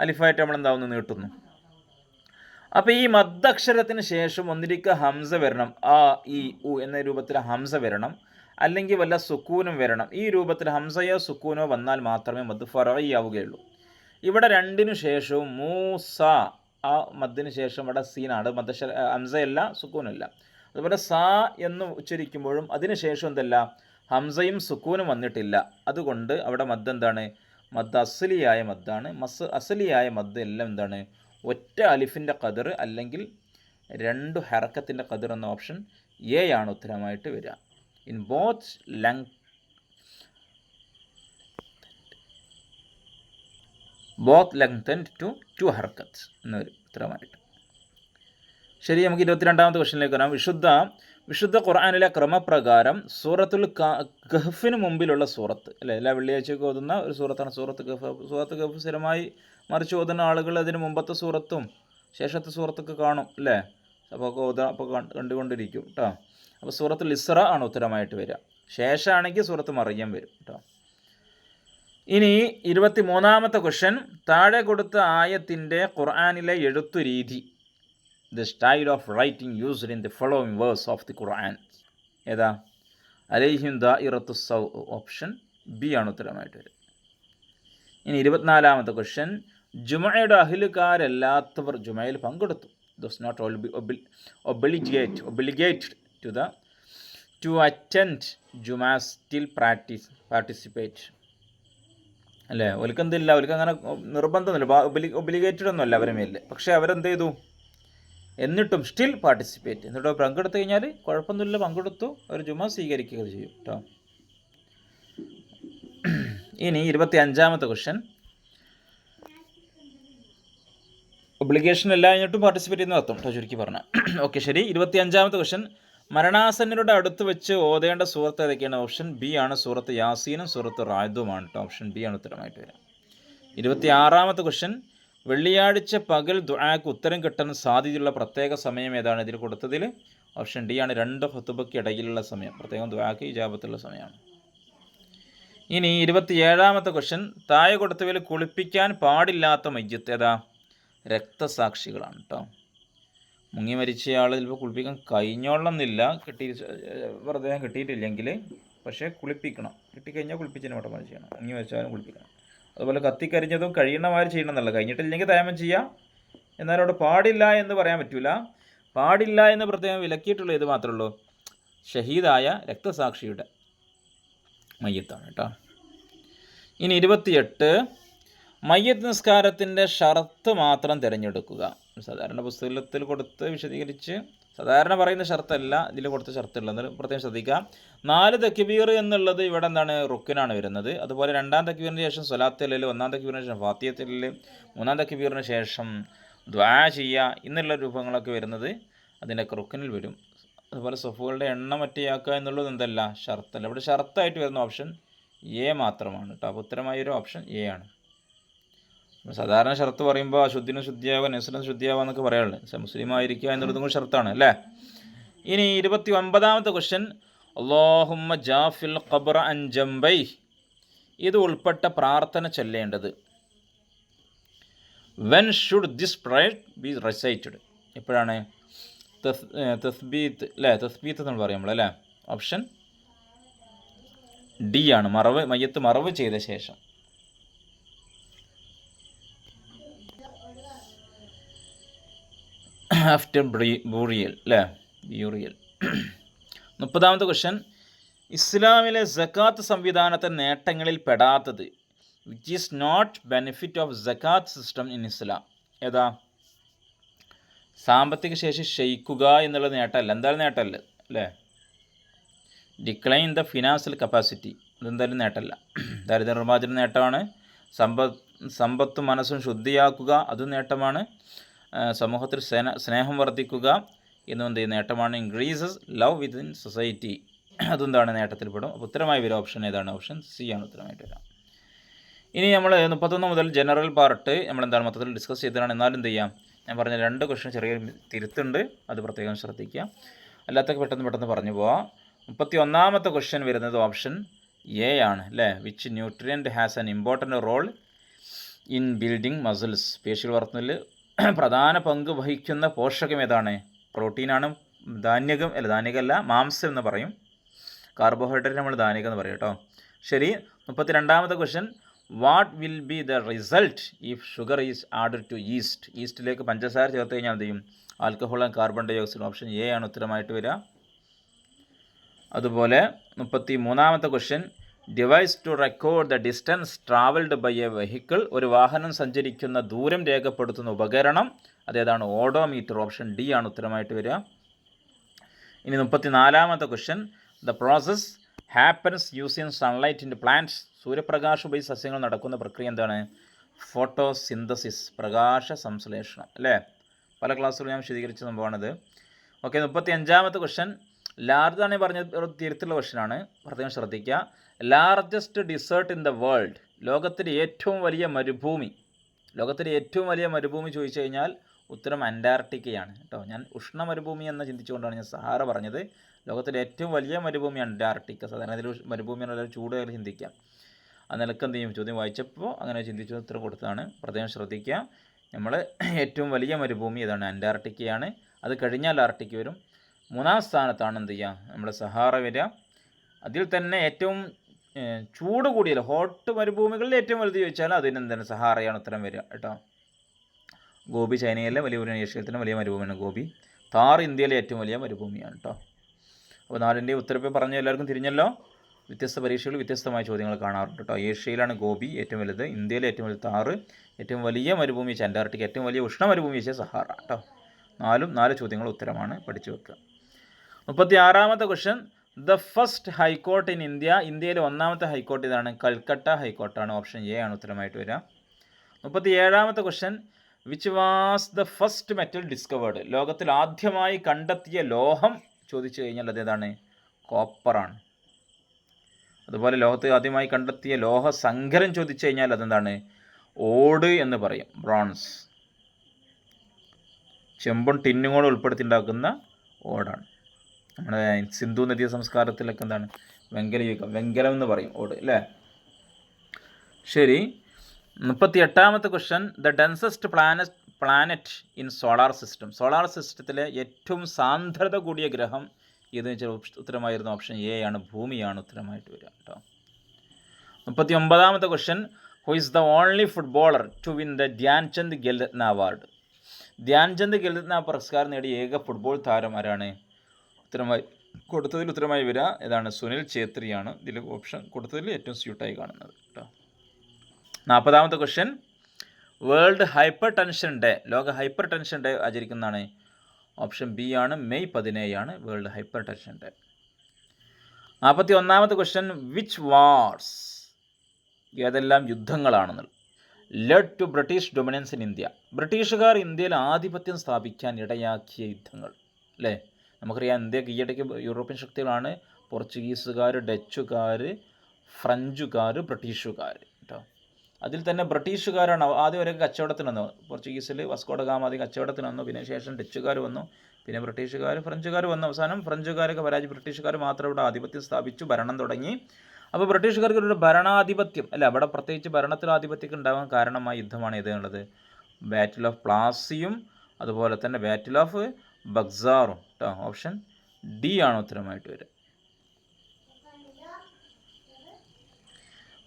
അലിഫായിട്ട് നമ്മൾ എന്താവുന്നു? നീട്ടുന്നു. അപ്പോൾ ഈ മദ്ദക്ഷരത്തിന് ശേഷം ഒന്നിരിക്കുക ഹംസ വരണം. ആ ഇ ഉ എന്ന രൂപത്തിൽ ഹംസ വരണം, അല്ലെങ്കിൽ വല്ല സുക്കൂനും വരണം. ഈ രൂപത്തിൽ ഹംസയോ സുക്കൂനോ വന്നാൽ മാത്രമേ മദ് ഫറഇയാവുകയുള്ളൂ. ഇവിടെ രണ്ടിനു ശേഷവും മൂസ, ആ മദ്ദിന് ശേഷം ഇവിടെ സീനാണ്, ഹംസയല്ല സുക്കൂനല്ല. അതുപോലെ സ എന്ന് ഉച്ചരിക്കുമ്പോഴും അതിനുശേഷം എന്തല്ല? ഹംസയും സുക്കൂനും വന്നിട്ടില്ല. അതുകൊണ്ട് അവിടെ മദ് എന്താണ്? മദ് അസ്ലിയായ മദ്ദാണ്. അസ്ലിയായ മദ് എല്ലാം എന്താണ്? ഒറ്റ അലിഫിൻ്റെ ഖദർ അല്ലെങ്കിൽ രണ്ട് ഹറക്കത്തിൻ്റെ ഖദർ എന്ന ഓപ്ഷൻ എ ആണ് ഉത്തരമായിട്ട് വരിക. ഇൻ ബോത്ത് ലെങ്തൻഡ് ടു 2 ഹർക്കത്ത് എന്നൊരു ഉത്തരമായിട്ട്. ശരി, നമുക്ക് 22ാമത്തെ ക്വസ്റ്റ്യനിലേക്ക് വരാം. വിശുദ്ധ ഖുർആനിലെ ക്രമപ്രകാരം സൂറത്തുൽ കഹ്ഫിന് മുമ്പിലുള്ള സൂറത്ത്. അല്ലേ? എല്ലാ വെള്ളിയാഴ്ചയ്ക്ക് ഓതുന്ന ഒരു സൂറത്താണ് സൂറത്ത് കഹ്ഫ്. സൂറത്ത് കഹ്ഫ് സ്ഥിരമായി മറിച്ച് ഓതുന്ന ആളുകൾ അതിന് മുമ്പത്തെ സൂറത്തും ശേഷത്തെ സൂറത്തൊക്കെ കാണും. അല്ലേ? അപ്പോൾ കണ്ടുകൊണ്ടിരിക്കും കേട്ടോ. അപ്പോൾ സൂറത്തുൽ ഇസ്ര ആണ് ഉത്തരമായിട്ട് വരിക. ശേഷമാണെങ്കിൽ സൂറത്ത് മറിയം വരും കേട്ടോ. ഇനി 23ാമത്തെ ക്വസ്റ്റ്യൻ, താഴെ കൊടുത്ത ആയത്തിൻ്റെ ഖുർആനിലെ എഴുത്തു രീതി. The style of writing used in the following verse of the Quran. ഏതാ? അലൈഹിം ദാഇറത്തു സൗ, ഓപ്ഷൻ ബി ആണ് ഉത്തരമായിട്ട് വരിക. ഇനി 24-ാമത്തെ ക്വസ്റ്റ്യൻ, ജുമയുടെ അഹ്ലുകാരല്ലാത്തവർ ജുമയിൽ പങ്കെടുത്തു. Those not obligated to attend ജുമ സ്റ്റിൽ പാർട്ടിസിപ്പേറ്റ്. അല്ലേ, ഓൽക്ക് എന്തില്ല, ഓൽക്ക് അങ്ങനെ നിർബന്ധമൊന്നുമില്ല, ഒബ്ലിഗേറ്റഡ് ഒന്നുമല്ല അവരെ മേലിൽ. പക്ഷേ അവരെന്ത് ചെയ്തു, എന്നിട്ടും സ്റ്റിൽ പാർട്ടിസിപ്പേറ്റ്, എന്നിട്ടോ പങ്കെടുത്തു കഴിഞ്ഞാൽ കുഴപ്പമൊന്നുമില്ല, പങ്കെടുത്തു, അവർ ജുമ സ്വീകരിക്കുക ചെയ്യും കേട്ടോ. ഇനി 25-ാമത്തെ ക്വസ്റ്റ്യൻ, ഒബ്ലിഗേഷൻ എല്ലാം കഴിഞ്ഞിട്ടും പാർട്ടിസിപ്പേറ്റ് ചെയ്യുന്ന അർത്ഥം കേട്ടോ, ചുരുക്കി പറഞ്ഞാൽ. ഓക്കെ, ശരി. 25-ാമത്തെ ക്വസ്റ്റ്യൻ, മരണാസന്നരുടെ അടുത്ത് വെച്ച് ഓതേണ്ട സൂറത്ത് ഏതൊക്കെയാണ്? ഓപ്ഷൻ ബി ആണ് സൂറത്ത് യാസീനും സൂറത്ത് റായദുമാണ് കേട്ടോ. ഓപ്ഷൻ ബി ആണ് ഉത്തരമായിട്ട് വരിക. 26-ാമത്തെ ക്വസ്റ്റ്യൻ, വെള്ളിയാഴ്ച പകൽ ദുആക്ക് ഉത്തരം കിട്ടാൻ സാധ്യതയുള്ള പ്രത്യേക സമയം ഏതാണ്? ഇതിൽ കൊടുത്തതിൽ ഓപ്ഷൻ ഡി ആണ് 2 ഖുതുബയ്ക്ക് ഇടയിലുള്ള സമയം, പ്രത്യേകം ദുആക്ക് ഇജാബത്തുള്ള സമയമാണ്. ഇനി 27-ാമത്തെ ക്വസ്റ്റ്യൻ, താഴെ കൊടുത്തവയിൽ കുളിപ്പിക്കാൻ പാടില്ലാത്ത മയ്യിത്ത് ഏതാ? രക്തസാക്ഷികളാണ് കേട്ടോ. മുങ്ങി മരിച്ചയാൾ ചിലപ്പോൾ കുളിപ്പിക്കാൻ കഴിഞ്ഞോളണമെന്നില്ല, വെറുതെ കിട്ടിയിട്ടില്ലെങ്കിൽ, പക്ഷേ കുളിപ്പിക്കണം. കിട്ടിക്കഴിഞ്ഞാൽ കുളിപ്പിച്ചതിന് ഓട്ടമായി ചെയ്യണം. മുങ്ങി മരിച്ചാലും കുളിപ്പിക്കണം. അതുപോലെ കത്തിക്കരിഞ്ഞതും കഴിയണമാതിരി ചെയ്യണം എന്നല്ല, കഴിഞ്ഞിട്ടില്ലെങ്കിൽ തയമം ചെയ്യാം. എന്നാൽ അവിടെ പാടില്ല എന്ന് പറയാൻ പറ്റില്ല. പാടില്ല എന്ന് പ്രത്യേകം വിലക്കിയിട്ടുള്ള ഇത് മാത്രമേ ഉള്ളൂ, ഷഹീദായ രക്തസാക്ഷിയുടെ മയ്യത്താണ് കേട്ടോ. ഇനി 28, മയ്യത്ത് നിസ്കാരത്തിൻ്റെ ഷർത്ത് മാത്രം തിരഞ്ഞെടുക്കുക. സാധാരണ പുസ്തകത്തിൽ കൊടുത്ത് വിശദീകരിച്ച് സാധാരണ പറയുന്ന ഷർത്തല്ല ഇതിൽ കൊടുത്ത ഷർത്തുള്ളത്, പ്രത്യേകം ശ്രദ്ധിക്കാം. 4 തക്ബീർ എന്നുള്ളത് ഇവിടെ എന്താണ്? റുക്കിനാണ് വരുന്നത്. അതുപോലെ 2-ാം തക്ബീറിന് ശേഷം സ്വലാത്തുൽ, 1-ാം തക്ബീറിന് ശേഷം ഫാത്തിഹത്തുൽ, 3-ാം തക്ബീറിന് ശേഷം ദുആ ചെയ്യുക എന്നുള്ള രൂപങ്ങളൊക്കെ വരുന്നത് അതിൻ്റെ റുക്കിനിൽ വരും. അതുപോലെ സഫുകളുടെ എണ്ണം മറ്റേയാക്കുക എന്നുള്ളത് എന്തല്ല? ഷർത്തല്ല. ഇവിടെ ഷർത്തായിട്ട് വരുന്ന ഓപ്ഷൻ എ മാത്രമാണ് കേട്ടോ. അപ്പോൾ ഉത്തരമായൊരു ഓപ്ഷൻ എ ആണ്. സാധാരണ ഷർത്ത് പറയുമ്പോൾ അശുദ്ധിനും ശുദ്ധിയാവുക, നെസ്ലിനും ശുദ്ധിയാവുക എന്നൊക്കെ പറയാറുള്ളത്. മുസ്ലിം ആയിരിക്കുക എന്നുള്ളതും കൂടി ഷർത്താണ് അല്ലേ. ഇനി 29-ാമത്തെ ക്വസ്റ്റ്യൻ, അല്ലാഹുമ്മ ജാഫിൽ ഖബ്റ അൻ ജംബൈ, ഇത് ഉൾപ്പെട്ട പ്രാർത്ഥന ചൊല്ലേണ്ടത്. When should this prayer be recited? എപ്പോഴാണ്? തസ്ബീത്ത് അല്ലേ, തസ്ബീത്ത് എന്ന് പറയുമ്പോൾ അല്ലേ. ഓപ്ഷൻ ഡി ആണ്, മയ്യത്ത് മറവ് ചെയ്ത ശേഷം. ആഫ്റ്റർ ബൂറിയൽ അല്ലേ, ബ്യൂറിയൽ. 30-ാമത്തെ ക്വസ്റ്റ്യൻ, ഇസ്ലാമിലെ സക്കാത്ത് സംവിധാനത്തെ നേട്ടങ്ങളിൽ പെടാത്തത്, which is not benefit of zakat system in Islam ഏതാ? സാമ്പത്തിക ശേഷി ക്ഷയിക്കുക എന്നുള്ള നേട്ടമല്ല. എന്തായാലും നേട്ടമല്ല അല്ലേ. ഡിക്ലൈൻ ദ ഫിനാൻഷ്യൽ കപ്പാസിറ്റി, അതെന്തായാലും നേട്ടമല്ല. ദാരിദ്ര്യ നിർമ്മാർജ്ജന നേട്ടമാണ്. സമ്പത്തും മനസ്സും ശുദ്ധിയാക്കുക, അതും നേട്ടമാണ്. സമൂഹത്തിൽ സ്നേഹം വർദ്ധിക്കുക എന്നുകൊണ്ട് നേട്ടമാണ്. ഇൻക്രീസസ് ലവ് വിത്തിൻ സൊസൈറ്റി, അതെന്താണ്? നേട്ടത്തിൽപ്പെടും. അപ്പോൾ ഉത്തരമായി വരും ഓപ്ഷൻ ഏതാണ്? ഓപ്ഷൻ സി ആണ് ഉത്തരമായിട്ട് വരാം. ഇനി നമ്മൾ 31 മുതൽ ജനറൽ പാർട്ട് നമ്മളെന്താണ് മൊത്തത്തിൽ ഡിസ്കസ് ചെയ്തതാണ്. എന്നാലും എന്ത് ചെയ്യാം, ഞാൻ പറഞ്ഞ 2 ക്വസ്റ്റ്യൻ ചെറിയ തിരുത്തുണ്ട്, അത് പ്രത്യേകം ശ്രദ്ധിക്കുക. അല്ലാത്തൊക്കെ പെട്ടെന്ന് പറഞ്ഞു പോവാം. 31-ാമത്തെ ക്വസ്റ്റ്യൻ വരുന്നത് ഓപ്ഷൻ എ ആണ് അല്ലേ. Which nutrient has an important role in building muscles? പേശികൾ വളർത്തുന്നതിൽ പ്രധാന പങ്ക് വഹിക്കുന്ന പോഷകം ഏതാണ്? പ്രോട്ടീനാണ്. ധാന്യകമല്ല, മാംസം എന്ന് പറയും. കാർബോഹൈഡ്രേറ്റ് നമ്മൾ ധാന്യകം എന്ന് പറയും കേട്ടോ. ശരി. 32-ാമത്തെ question, what will be the result if sugar is added to yeast? ഈസ്റ്റിലേക്ക് പഞ്ചസാര ചേർത്ത് കഴിഞ്ഞാൽ എന്ത് ചെയ്യും? Alcohol and carbon dioxide. Option A ആണ് ഉത്തരമായിട്ട് വരിക. അതുപോലെ 33-ാമത്തെ question, device to record the distance travelled by a vehicle, ഒരു വാഹനം സഞ്ചരിക്കുന്ന ദൂരം രേഖപ്പെടുത്തുന്ന ഉപകരണം അതേതാണ്? ഓഡോമീറ്റർ. ഓപ്ഷൻ ഡി ആണ് ഉത്തരമായിട്ട് വരിക. ഇനി 34-ാമത്തെ question, the process happens using sunlight in plants, സൂര്യപ്രകാശം ഉപയോഗിച്ച് സസ്യങ്ങൾ നടക്കുന്ന പ്രക്രിയ എന്താണ്? ഫോട്ടോസിന്തസിസ്, പ്രകാശ സംശ്ലേഷണം അല്ലേ. പല ക്ലാസ്സുകളും ഞാൻ വിശദീകരിച്ച സംഭവമാണിത്. ഓക്കെ. 35-ാമത്തെ ക്വസ്റ്റ്യൻ, ലാർജാണ് പറഞ്ഞത്, തിരുത്തുള്ള ക്വസ്റ്റ്യനാണ്, പ്രത്യേകം ശ്രദ്ധിക്കുക. Largest dessert in the world, ലോകത്തിലെ ഏറ്റവും വലിയ മരുഭൂമി ചോദിച്ചു കഴിഞ്ഞാൽ ഉത്തരം അന്റാർട്ടിക്കയാണ് കേട്ടോ. ഞാൻ ഉഷ്ണ മരുഭൂമി എന്ന് ചിന്തിച്ചുകൊണ്ടാണ് ഞാൻ സഹാറ പറഞ്ഞത്. ലോകത്തിലെ ഏറ്റവും വലിയ മരുഭൂമി അന്റാർട്ടിക്ക. സാധാരണ ഇതിൽ മരുഭൂമി എന്നുള്ള ചൂട് കയറി ചിന്തിക്കാം. ആ നിലക്ക് എന്ത് ചെയ്യും, ചോദ്യം വായിച്ചപ്പോൾ അങ്ങനെ ചിന്തിച്ചു ഉത്തരം കൊടുത്തതാണ്. പ്രത്യേകം ശ്രദ്ധിക്കുക, നമ്മൾ ഏറ്റവും വലിയ മരുഭൂമി ഏതാണ്? അന്റാർട്ടിക്കയാണ്. അത് കഴിഞ്ഞാൽ ആർട്ടിക്ക വരും. 3-ാം സ്ഥാനത്താണ് എന്ത് ചെയ്യുക, നമ്മുടെ സഹാറ വരിക. അതിൽ തന്നെ ഏറ്റവും ചൂട് കൂടിയല്ലോ ഹോട്ട് മരുഭൂമികളിൽ ഏറ്റവും വലുത് ചോദിച്ചാൽ അതിനെന്താണ് സഹാറയാണ് ഉത്തരം വരിക കേട്ടോ. ഗോബി ചൈനയിലെ വലിയ ഒരു ഏഷ്യയിൽ തന്നെ വലിയ മരുഭൂമിയാണ് ഗോബി. താർ ഇന്ത്യയിലെ ഏറ്റവും വലിയ മരുഭൂമിയാണ് കേട്ടോ. അപ്പോൾ നാലിൻ്റെ ഉത്തരവ് പറഞ്ഞ എല്ലാവർക്കും തിരിഞ്ഞല്ലോ. വ്യത്യസ്ത പരീക്ഷകൾ വ്യത്യസ്തമായ ചോദ്യങ്ങൾ കാണാറുണ്ട് കേട്ടോ. ഏഷ്യയിലാണ് ഗോബി ഏറ്റവും വലുത്, ഇന്ത്യയിലെ ഏറ്റവും വലുത് താറ്, ഏറ്റവും വലിയ മരുഭൂമി വെച്ചാൽ അന്റാർട്ടിക്ക, ഏറ്റവും വലിയ ഉഷ്ണ മരുഭൂമി വെച്ചാൽ സഹാറ കേട്ടോ. 4 ചോദ്യങ്ങൾ ഉത്തരമാണ്, പഠിച്ചു വെക്കുക. 36ാമത്തെ question, the first high court in India. ഇന്ത്യയിലെ ഒന്നാമത്തെ ഹൈക്കോർട്ട് ഇതാണ്, കൽക്കട്ട ഹൈക്കോർട്ടാണ്. ഓപ്ഷൻ എ ആണ് ഉത്തരമായിട്ട് വരിക. 37ാമത്തെ question, which was the first metal discovered. ലോകത്തിൽ ആദ്യമായി കണ്ടെത്തിയ ലോഹം ചോദിച്ചു കഴിഞ്ഞാൽ അതേതാണ്, കോപ്പറാണ്. അതുപോലെ ലോകത്ത് ആദ്യമായി കണ്ടെത്തിയ ലോഹ സങ്കരം ചോദിച്ചു കഴിഞ്ഞാൽ അതെന്താണ്, ഓട് എന്ന് പറയും, ബ്രോൺസ്. ചെമ്പും ടിന്നും കൂടെ ഉൾപ്പെടുത്തിണ്ടാക്കുന്ന ഓടാണ്. നമ്മുടെ സിന്ധു നദീ സംസ്കാരത്തിലൊക്കെ എന്താണ്, വെങ്കലം എന്ന് പറയും ഓട് അല്ലേ. ശരി. 38ാമത്തെ question, the densest planet in solar system. Solar സിസ്റ്റത്തിലെ ഏറ്റവും സാന്ദ്രത കൂടിയ ഗ്രഹം ഏതെന്ന് വെച്ചാൽ ഉത്തരമായിരുന്നു ഓപ്ഷൻ എ ആണ്, ഭൂമിയാണ് ഉത്തരമായിട്ട് വരിക കേട്ടോ. 39ാമത്തെ question, who is the only footballer to win the Dhyan Chand Khel Ratna award. Dhyan Chand Khel Ratna പുരസ്കാരം നേടിയ ഏക ഫുട്ബോൾ താരം ആരാണ്. ഉത്തരമായി വരിക ഏതാണ്, സുനിൽ ഛേത്രിയാണ്. ഇതിൽ ഓപ്ഷൻ കൊടുത്തതിൽ ഏറ്റവും സ്യൂട്ടായി കാണുന്നത് കേട്ടോ. 40ാമത്തെ question, world hypertension day. ലോക ഹൈപ്പർ ടെൻഷൻ ഡേ ആചരിക്കുന്നതാണ്. ഓപ്ഷൻ ബി ആണ്, May 17 world hypertension day. 41ാമത്തെ ക്വസ്റ്റ്യൻ, വിച്ച് വാർസ്. ഏതെല്ലാം യുദ്ധങ്ങളാണെന്നുള്ളത്. Led to British dominance in India. ബ്രിട്ടീഷുകാർ ഇന്ത്യയിൽ ആധിപത്യം സ്ഥാപിക്കാൻ ഇടയാക്കിയ യുദ്ധങ്ങൾ അല്ലേ. നമുക്കറിയാം ഇന്ത്യ കീഴടക്കിയ യൂറോപ്യൻ ശക്തികളാണ് പോർച്ചുഗീസുകാർ, ഡച്ചുകാർ, ഫ്രഞ്ചുകാർ, ബ്രിട്ടീഷുകാർ കേട്ടോ. അതിൽ തന്നെ ബ്രിട്ടീഷുകാരാണ് ആദ്യം ഒരു കച്ചവടത്തിന് വന്നത്. പോർച്ചുഗീസിൽ വാസ്കോ ഡ ഗാമ ആദ്യം കച്ചവടത്തിന് വന്നു, പിന്നെ ശേഷം ഡച്ചുകാർ വന്നു, പിന്നെ ബ്രിട്ടീഷുകാർ, ഫ്രഞ്ചുകാർ വന്നു. അവസാനം ഫ്രഞ്ചുകാരൊക്കെ ബ്രിട്ടീഷുകാർ മാത്രം ഇവിടെ ആധിപത്യം സ്ഥാപിച്ചു, ഭരണം തുടങ്ങി. അപ്പോൾ ബ്രിട്ടീഷുകാർക്ക് ഒരു ഭരണാധിപത്യം അല്ല, അവിടെ പ്രത്യേകിച്ച് ഭരണത്തിൽ ആധിപത്യം ഉണ്ടാകാൻ കാരണമായ യുദ്ധമാണ് ഇത് എന്നുള്ളത്. ബാറ്റിൽ ഓഫ് പ്ലാസിയും അതുപോലെ തന്നെ ബാറ്റിൽ ഓഫ് ബക്സാറും കേട്ടോ. ഓപ്ഷൻ ഡി ആണ് ഉത്തരമായിട്ട് വരിക.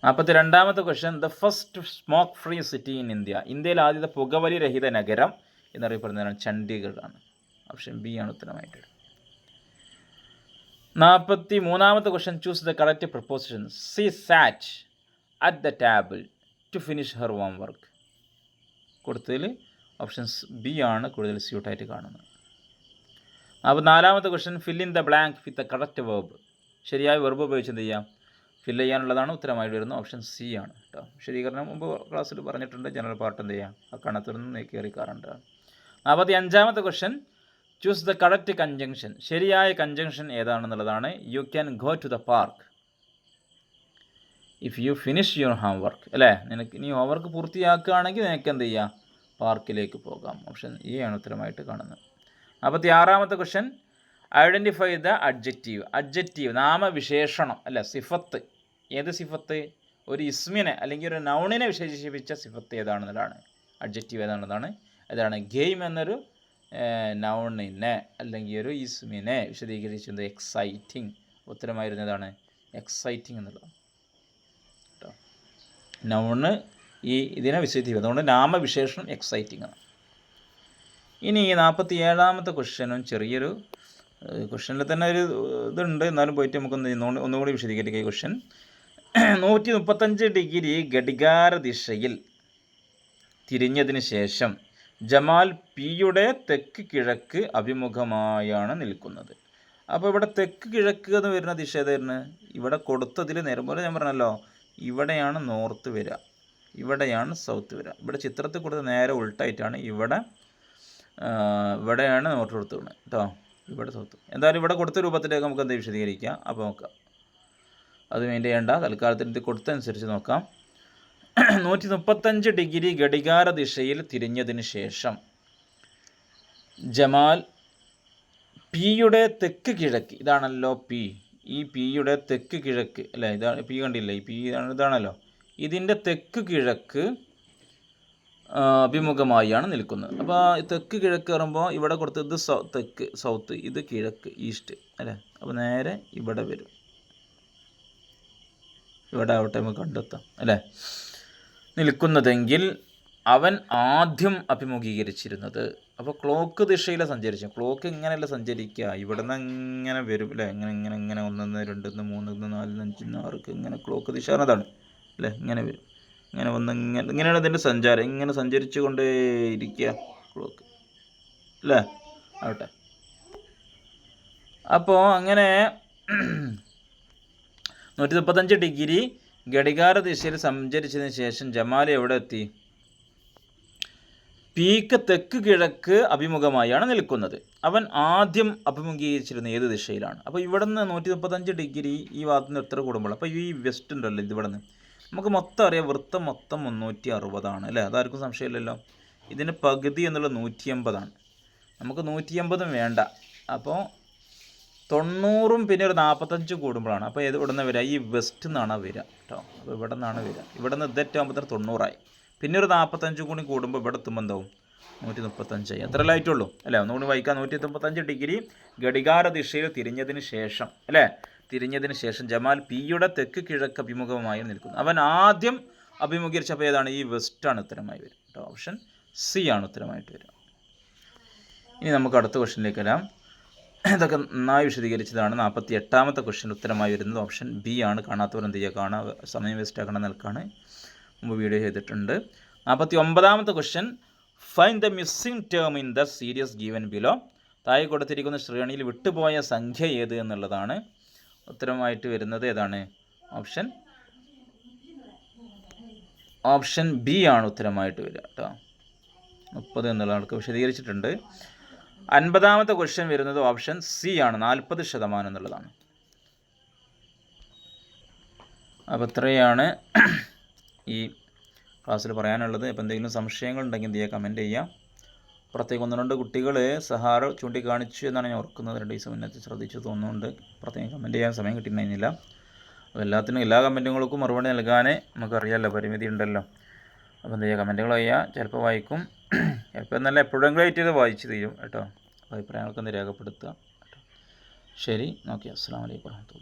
42ാമത്തെ question, the first smoke free city in India. ഇന്ത്യയിൽ ആദ്യത്തെ പുകവലി രഹിത നഗരം എന്നറിയപ്പെടുന്നതാണ് ചണ്ഡീഗഡ് ആണ്. ഓപ്ഷൻ ബി ആണ് ഉത്തരമായിട്ട് വരിക. 43ാമത്തെ question, choose the correct preposition. She sat at the table to finish her homework. കൊടുത്തതിൽ ഓപ്ഷൻസ് ബി ആണ് കൂടുതൽ സ്യൂട്ടായിട്ട് കാണുന്നത്. 44ാമത്തെ question, fill in the blank with the correct verb. ശരിയായ വെർബ് ഉപയോഗിച്ച് എന്ത് ചെയ്യാം, ഫില്ല് ചെയ്യാനുള്ളതാണ്. ഉത്തരമായിട്ട് വരുന്നത് ഓപ്ഷൻ സി ആണ് കേട്ടോ. വിശദീകരണം മുമ്പ് ക്ലാസ്സിൽ പറഞ്ഞിട്ടുണ്ട്. ജനറൽ പാർട്ട് എന്ത് ചെയ്യാം, അക്കണത്തിൽ നിന്ന് കയറിക്കാറുണ്ട്. 45ാമത്തെ question, choose the correct conjunction. ശരിയായ കൺജങ്ഷൻ ഏതാണെന്നുള്ളതാണ്. You can go to the park if you finish your homework അല്ലേ. നിനക്ക് ഇനി ഹോം വർക്ക് പൂർത്തിയാക്കുകയാണെങ്കിൽ നിനക്ക് എന്ത് ചെയ്യാം, പാർക്കിലേക്ക് പോകാം. ഓപ്ഷൻ എ ആണ് ഉത്തരമായിട്ട് കാണുന്നത്. 46ാമത്തെ question, identify the adjective. Adjective നാമവിശേഷണം അല്ല, സിഫത്ത്. ഏത് സിഫത്ത്, ഒരു ഇസ്മിനെ അല്ലെങ്കിൽ ഒരു നൗണിനെ വിശേഷിപ്പിച്ച സിഫത്ത് ഏതാണെന്നതാണ്. അഡ്ജക്റ്റീവ് ഏതാണെന്നതാണ്. അതാണ് ഗെയിം എന്നൊരു നൗണിനെ അല്ലെങ്കിൽ ഒരു ഇസ്മിനെ വിശദീകരിച്ചത് എക്സൈറ്റിംഗ്. ഉത്തരമായിരുന്നതാണ് എക്സൈറ്റിംഗ് എന്നുള്ളതാണ് കേട്ടോ. നൗണ് ഇതിനെ വിശദീകരിക്കും, അതുകൊണ്ട് നാമവിശേഷണം എക്സൈറ്റിംഗ് ആണ്. ഇനി 47ാമത്തെ ക്വസ്റ്റ്യനും ചെറിയൊരു ക്വസ്റ്റ്യനിൽ തന്നെ ഒരു ഇതുണ്ട്, എന്നാലും പോയിട്ട് ഒന്നുകൂടി വിശദീകരിക്കുക. ഈ ക്വസ്റ്റ്യൻ 135 ഡിഗ്രി ഘടികാര ദിശയിൽ തിരിഞ്ഞതിന് ശേഷം ജമാൽ പിയുടെ തെക്ക് കിഴക്ക് അഭിമുഖമായാണ് നിൽക്കുന്നത്. അപ്പോൾ ഇവിടെ തെക്ക് കിഴക്ക് എന്ന് വരുന്ന ദിശ ഏതായിരുന്നു, ഇവിടെ കൊടുത്തതിൽ നേരപോലെ ഞാൻ പറഞ്ഞല്ലോ, ഇവിടെയാണ് നോർത്ത് വരിക, ഇവിടെയാണ് സൗത്ത് വരിക. ഇവിടെ ചിത്രത്തിൽ കൊടുത്ത നേരെ ഉൾട്ടായിട്ടാണ്. ഇവിടെയാണ് നോർത്ത് കൊടുത്തത് കേട്ടോ, ഇവിടെ സൗത്ത്. എന്തായാലും ഇവിടെ കൊടുത്ത രൂപത്തിലേക്ക് നമുക്ക് എന്ത് വിശദീകരിക്കാം. അപ്പോൾ നോക്കാം, അത് മെയിൻ ചെയ്യേണ്ട, തൽക്കാലത്തിന് കൊടുത്തനുസരിച്ച് നോക്കാം. 135 ഡിഗ്രി ഘടികാര ദിശയിൽ തിരിഞ്ഞതിന് ശേഷം ജമാൽ പിയുടെ തെക്ക് കിഴക്ക്, ഇതാണല്ലോ പി, ഈ പിയുടെ തെക്ക് കിഴക്ക് അല്ലേ, ഇതാണ് പി, കണ്ടില്ലേ ഈ പി ഇതാണല്ലോ, ഇതിൻ്റെ തെക്ക് കിഴക്ക് അഭിമുഖമായാണ് നിൽക്കുന്നത്. അപ്പോൾ തെക്ക് കിഴക്ക് പറയുമ്പോൾ ഇവിടെ കൊടുത്തത് തെക്ക് സൗത്ത്, ഇത് കിഴക്ക് ഈസ്റ്റ് അല്ലേ. അപ്പോൾ നേരെ ഇവിടെ വരും. ഇവിടെ ആവട്ടെ നമുക്ക് കണ്ടെത്താം അല്ലേ, നിൽക്കുന്നതെങ്കിൽ അവൻ ആദ്യം അഭിമുഖീകരിച്ചിരുന്നത്. അപ്പോൾ ക്ലോക്ക് ദിശയിലാണ് സഞ്ചരിച്ചു. ക്ലോക്ക് ഇങ്ങനെയല്ല സഞ്ചരിക്കുക, ഇവിടെ നിന്ന് ഇങ്ങനെ വരും അല്ലേ, ഇങ്ങനെ ഇങ്ങനെ ഇങ്ങനെ 1, 2, 3, 4, 5, 6 ഇങ്ങനെ ക്ലോക്ക് ദിശ അതാണ് അല്ലേ, ഇങ്ങനെ വരും, ഇങ്ങനെ വന്ന് ഇങ്ങനെയാണ് ഇതിൻ്റെ സഞ്ചാരം, ഇങ്ങനെ സഞ്ചരിച്ചു കൊണ്ടേ ഇരിക്കുക ക്ലോക്ക് അല്ലേ ആവട്ടെ. അപ്പോൾ അങ്ങനെ 135 ഡിഗ്രി ഘടികാര ദിശയിൽ സഞ്ചരിച്ചതിന് ശേഷം ജമാൽ എവിടെ എത്തി? പീക്ക് തെക്ക് കിഴക്ക് അഭിമുഖമായാണ് നിൽക്കുന്നത്. അവൻ ആദ്യം അഭിമുഖീകരിച്ചിരുന്ന ഏത് ദിശയിലാണ്? അപ്പോൾ ഇവിടെ നിന്ന് 135 ഡിഗ്രി ഈ ഭാഗത്ത് നിന്ന് എത്ര കൂടുമ്പോൾ, അപ്പോൾ ഈ വെസ്റ്റ് ഉണ്ടല്ലോ ഇതിവിടെ നിന്ന് നമുക്ക് മൊത്തം അറിയാം, വൃത്തം മൊത്തം 360 അല്ലേ, അതാർക്കും സംശയമില്ലല്ലോ. ഇതിന് പകുതി എന്നുള്ളത് 180 നമുക്ക് 180 വേണ്ട. അപ്പോൾ 90 പിന്നെ ഒരു 45 കൂടുമ്പോഴാണ്. അപ്പോൾ ഇത് ഇവിടെ നിന്ന് വരിക, ഈ വെസ്റ്റ് നിന്നാണ് വരിക കേട്ടോ. അപ്പോൾ ഇവിടെ നിന്നാണ് വരിക, ഇവിടെ നിന്ന് ഇതാകുമ്പോൾ 90 പിന്നെ ഒരു 45 കൂടി കൂടുമ്പോൾ ഇവിടെ എത്തുമ്പോൾ എന്താവും 135 എത്ര ലൈറ്റുള്ളൂ അല്ലേ. ഒന്നുകൂടി വായിക്കാം. 135 ഡിഗ്രി ഘടികാര ദിശയിൽ തിരിഞ്ഞതിന് ശേഷം അല്ലേ, തിരിഞ്ഞതിന് ശേഷം ജമാൽ പിയുടെ തെക്ക് കിഴക്ക് അഭിമുഖമായി നിൽക്കുന്നു. അവൻ ആദ്യം അഭിമുഖീകരിച്ചപ്പോൾ ഏതാണ്? ഈ വെസ്റ്റാണ് ഉത്തരമായി വരിക കേട്ടോ. ഓപ്ഷൻ സി ആണ് ഉത്തരമായിട്ട് വരിക. ഇനി നമുക്ക് അടുത്ത ക്വസ്റ്റ്യനിലേക്ക് വരാം. ഇതൊക്കെ നന്നായി വിശദീകരിച്ചതാണ്. 48ാമത്തെ ക്വസ്റ്റ്യൻ ഉത്തരമായി വരുന്നത് ഓപ്ഷൻ ബി ആണ്. കാണാത്തവർ എന്ത് ചെയ്യുക, കാണാൻ സമയം വേസ്റ്റ് ആക്കണ നിൽക്കാണ് മുമ്പ് വീഡിയോ ചെയ്തിട്ടുണ്ട്. 49ാമത്തെ question, find the missing term in the series given below. താഴെ കൊടുത്തിരിക്കുന്ന ശ്രേണിയിൽ വിട്ടുപോയ സംഖ്യ ഏത് എന്നുള്ളതാണ്. ഉത്തരമായിട്ട് വരുന്നത് ഏതാണ്? ഓപ്ഷൻ ബി ആണ് ഉത്തരമായിട്ട് വരിക കേട്ടോ. 30 എന്നുള്ള ആൾക്ക് വിശദീകരിച്ചിട്ടുണ്ട്. 50ാമത്തെ ക്വസ്റ്റ്യൻ വരുന്നത് ഓപ്ഷൻ സി ആണ്, 40% എന്നുള്ളതാണ്. അപ്പോൾ ഇത്രയാണ് ഈ ക്ലാസ്സിൽ പറയാനുള്ളത്. അപ്പോൾ എന്തെങ്കിലും സംശയങ്ങളുണ്ടെങ്കിൽ എന്ത് ചെയ്യുക, കമൻറ്റ് ചെയ്യുക. പ്രത്യേകം 1-2 കുട്ടികൾ സഹാറ ചൂണ്ടിക്കാണിച്ചു എന്നാണ് ഞാൻ ഓർക്കുന്നത്. 2 ദിവസം മുന്നേ ശ്രദ്ധിച്ചു തോന്നുന്നുണ്ട്. പ്രത്യേകം കമൻറ്റ് ചെയ്യാൻ സമയം കിട്ടിയിട്ടുണ്ടായിരുന്നില്ല. അപ്പോൾ എല്ലാ കമൻറ്റുകൾക്കും മറുപടി നൽകാൻ നമുക്കറിയാമല്ലോ, പരിമിതി ഉണ്ടല്ലോ. അപ്പോൾ എന്ത് ചെയ്യുക, കമൻറ്റുകൾ ചെയ്യുക. ചിലപ്പോൾ വായിക്കും, ചിലപ്പോൾ എന്നല്ല എപ്പോഴെങ്കിലും ആയിട്ട് ഇത് വായിച്ച് തീരും കേട്ടോ. അഭിപ്രായങ്ങൾക്കൊന്ന് രേഖപ്പെടുത്തുക കേട്ടോ. ശരി, ഓക്കെ. അസ്സലാമു അലൈക്കും വറഹ്മത്തുള്ളാഹി.